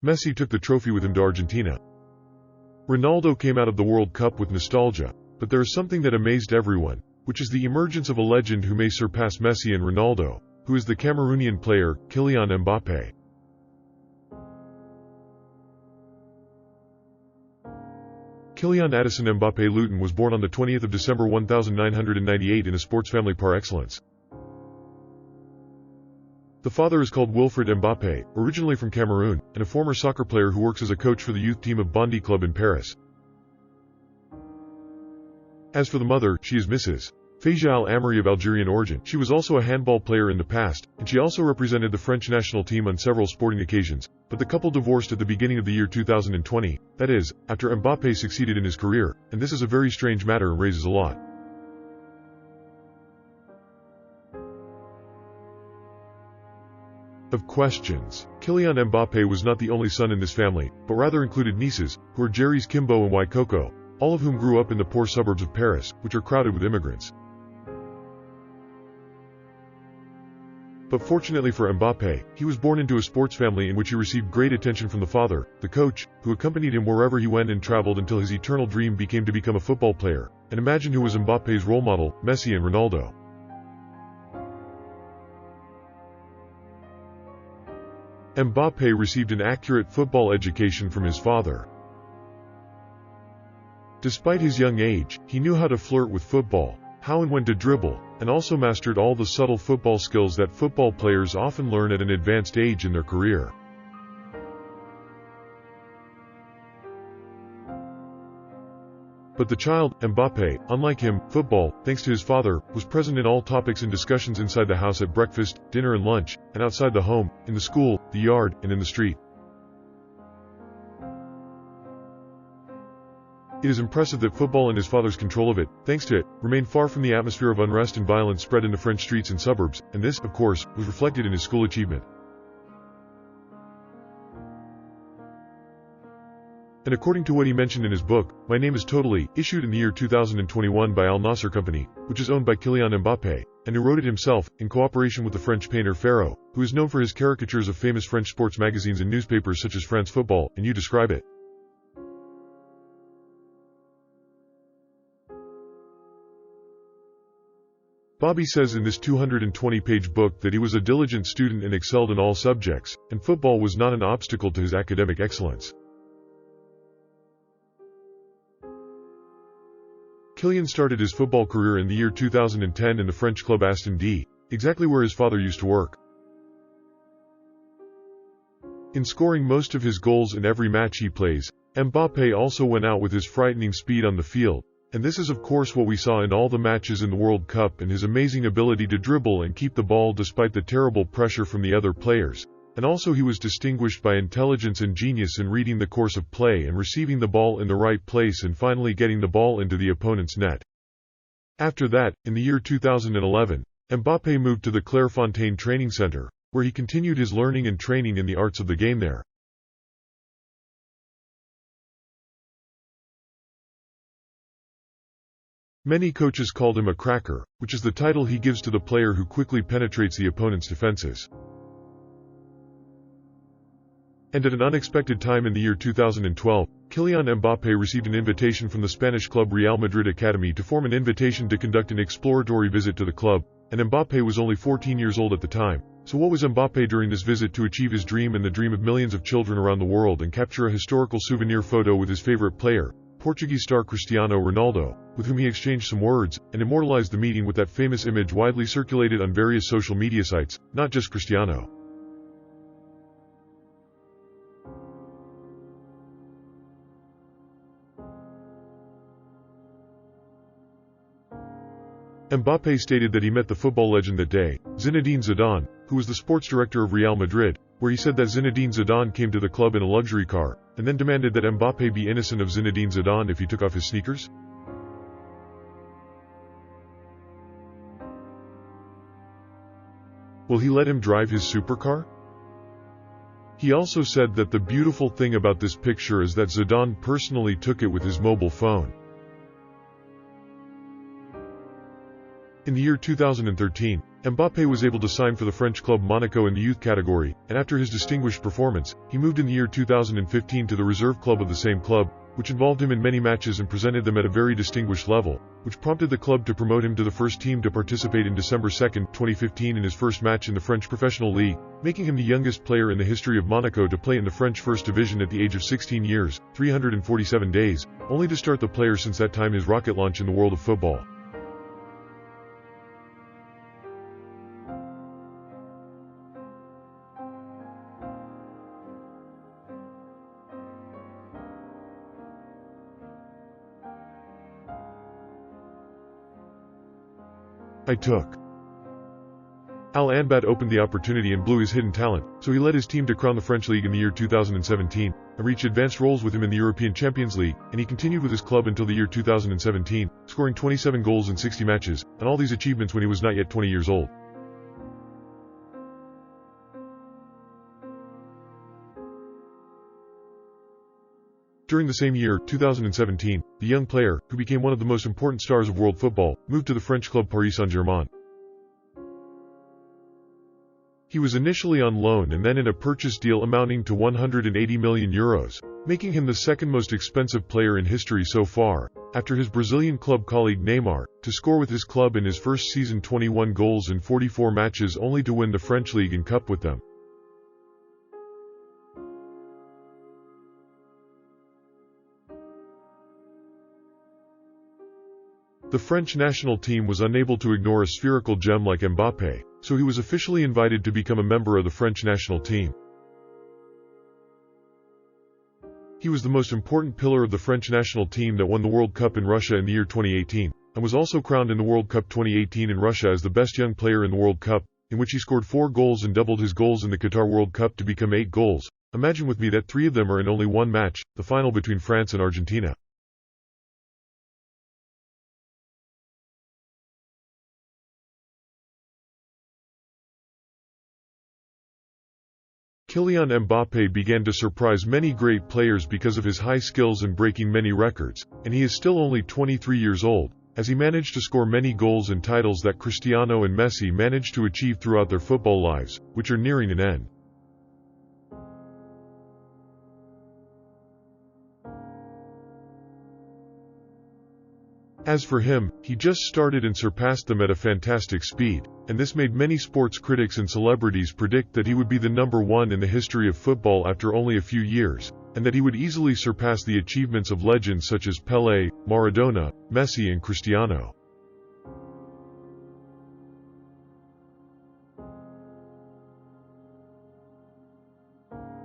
Messi took the trophy with him to Argentina. Ronaldo came out of the World Cup with nostalgia, but there is something that amazed everyone, which is the emergence of a legend who may surpass Messi and Ronaldo, who is the Cameroonian player, Kylian Mbappé. Kylian Mbappé Lottin was born on the 20th of December 1998 in a sports family par excellence. The father is called Wilfred Mbappé, originally from Cameroon, and a former soccer player who works as a coach for the youth team of Bondy club in Paris. As for the mother, she is Mrs. Faiza Al-Amri of Algerian origin. She was also a handball player in the past, and she also represented the French national team on several sporting occasions, but the couple divorced at the beginning of the year 2020, that is, after Mbappé succeeded in his career, and this is a very strange matter and raises a lot of questions. Kylian Mbappé was not the only son in this family, but rather included nieces, who are Jerry's Kimbo and Waikoko, all of whom grew up in the poor suburbs of Paris, which are crowded with immigrants. But fortunately for Mbappé, he was born into a sports family in which he received great attention from the father, the coach, who accompanied him wherever he went and traveled until his eternal dream became to become a football player. And imagine who was Mbappé's role model, Messi and Ronaldo. Mbappé received an accurate football education from his father. Despite his young age, he knew how to flirt with football, how and when to dribble, and also mastered all the subtle football skills that football players often learn at an advanced age in their career. But the child, Mbappé, unlike him, football, thanks to his father, was present in all topics and discussions inside the house at breakfast, dinner and lunch, and outside the home, in the school, the yard, and in the street. It is impressive that football and his father's control of it, thanks to it, remained far from the atmosphere of unrest and violence spread into French streets and suburbs, and this, of course, was reflected in his school achievement. And according to what he mentioned in his book, My Name is Totally, issued in the year 2021 by Al Nasser Company, which is owned by Kylian Mbappé, and who wrote it himself, in cooperation with the French painter Pharaoh, who is known for his caricatures of famous French sports magazines and newspapers such as France Football, and You Describe It. Bobby says in this 220-page book that he was a diligent student and excelled in all subjects, and football was not an obstacle to his academic excellence. Kylian started his football career in the year 2010 in the French club Aston D, exactly where his father used to work. In scoring most of his goals in every match he plays, Mbappé also went out with his frightening speed on the field, and this is of course what we saw in all the matches in the World Cup and his amazing ability to dribble and keep the ball despite the terrible pressure from the other players. And also he was distinguished by intelligence and genius in reading the course of play and receiving the ball in the right place and finally getting the ball into the opponent's net. After that, in the year 2011, Mbappé moved to the Clairefontaine Training Center, where he continued his learning and training in the arts of the game there. Many coaches called him a cracker, which is the title he gives to the player who quickly penetrates the opponent's defenses. And at an unexpected time in the year 2012, Kylian Mbappé received an invitation from the Spanish club Real Madrid Academy to form an invitation to conduct an exploratory visit to the club, and Mbappé was only 14 years old at the time. So what was Mbappé during this visit to achieve his dream and the dream of millions of children around the world and capture a historical souvenir photo with his favorite player, Portuguese star Cristiano Ronaldo, with whom he exchanged some words, and immortalized the meeting with that famous image widely circulated on various social media sites, not just Cristiano. Mbappé stated that he met the football legend that day, Zinedine Zidane, who was the sports director of Real Madrid, where he said that Zinedine Zidane came to the club in a luxury car, and then demanded that Mbappé be innocent of Zinedine Zidane if he took off his sneakers. Will he let him drive his supercar? He also said that the beautiful thing about this picture is that Zidane personally took it with his mobile phone. In the year 2013, Mbappé was able to sign for the French club Monaco in the youth category, and after his distinguished performance, he moved in the year 2015 to the reserve club of the same club, which involved him in many matches and presented them at a very distinguished level, which prompted the club to promote him to the first team to participate in December 2, 2015 in his first match in the French Professional League, making him the youngest player in the history of Monaco to play in the French First Division at the age of 16 years, 347 days, only to start the player since that time his rocket launch in the world of football. I took. Al Anbat opened the opportunity and blew his hidden talent, so he led his team to crown the French League in the year 2017, and reached advanced roles with him in the European Champions League, and he continued with his club until the year 2017, scoring 27 goals in 60 matches, and all these achievements when he was not yet 20 years old. During the same year, 2017, the young player, who became one of the most important stars of world football, moved to the French club Paris Saint-Germain. He was initially on loan and then in a purchase deal amounting to €180 million, making him the second most expensive player in history so far, after his Brazilian club colleague Neymar, to score with his club in his first season 21 goals in 44 matches only to win the French League and Cup with them. The French national team was unable to ignore a spherical gem like Mbappé, so he was officially invited to become a member of the French national team. He was the most important pillar of the French national team that won the World Cup in Russia in the year 2018, and was also crowned in the World Cup 2018 in Russia as the best young player in the World Cup, in which he scored 4 goals and doubled his goals in the Qatar World Cup to become 8 goals. Imagine with me that 3 of them are in only one match, the final between France and Argentina. Kylian Mbappé began to surprise many great players because of his high skills and breaking many records, and he is still only 23 years old, as he managed to score many goals and titles that Cristiano and Messi managed to achieve throughout their football lives, which are nearing an end. As for him, he just started and surpassed them at a fantastic speed, and this made many sports critics and celebrities predict that he would be the #1 in the history of football after only a few years, and that he would easily surpass the achievements of legends such as Pelé, Maradona, Messi and Cristiano.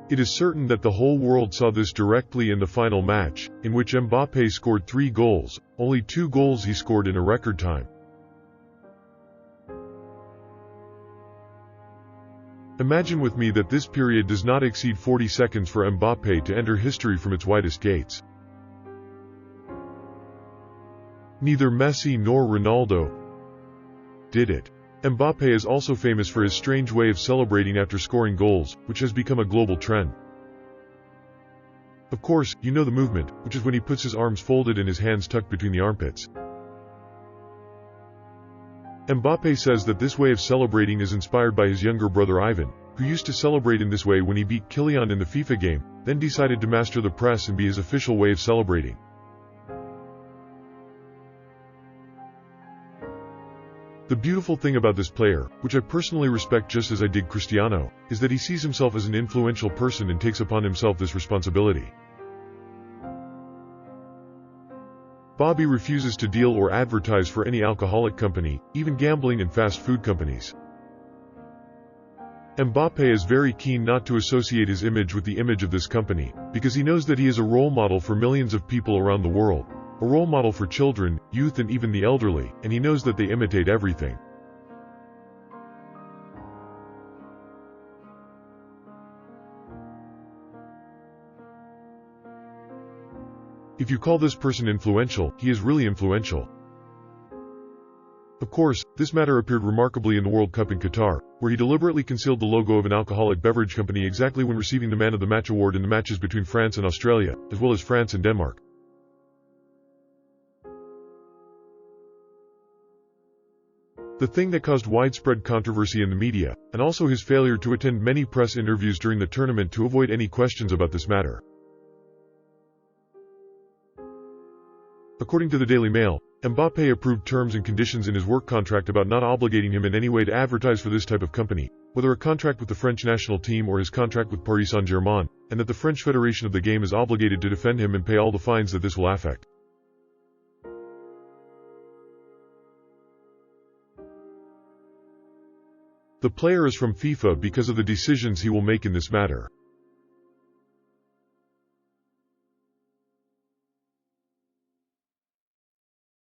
It is certain that the whole world saw this directly in the final match, in which Mbappé scored 3 goals, only 2 goals he scored in a record time. Imagine with me that this period does not exceed 40 seconds for Mbappé to enter history from its widest gates. Neither Messi nor Ronaldo did it. Mbappé is also famous for his strange way of celebrating after scoring goals, which has become a global trend. Of course, you know the movement, which is when he puts his arms folded and his hands tucked between the armpits. Mbappé says that this way of celebrating is inspired by his younger brother Ivan, who used to celebrate in this way when he beat Kylian in the FIFA game, then decided to master the press and be his official way of celebrating. The beautiful thing about this player, which I personally respect just as I dig Cristiano, is that he sees himself as an influential person and takes upon himself this responsibility. Bobby refuses to deal or advertise for any alcoholic company, even gambling and fast food companies. Mbappé is very keen not to associate his image with the image of this company, because he knows that he is a role model for millions of people around the world. A role model for children, youth and even the elderly, and he knows that they imitate everything. If you call this person influential, he is really influential. Of course, this matter appeared remarkably in the World Cup in Qatar, where he deliberately concealed the logo of an alcoholic beverage company exactly when receiving the Man of the Match award in the matches between France and Australia, as well as France and Denmark. the thing that caused widespread controversy in the media, and also his failure to attend many press interviews during the tournament to avoid any questions about this matter. According to the Daily Mail, Mbappé approved terms and conditions in his work contract about not obligating him in any way to advertise for this type of company, whether a contract with the French national team or his contract with Paris Saint-Germain, and that the French Federation of the Game is obligated to defend him and pay all the fines that this will affect. The player is from FIFA because of the decisions he will make in this matter.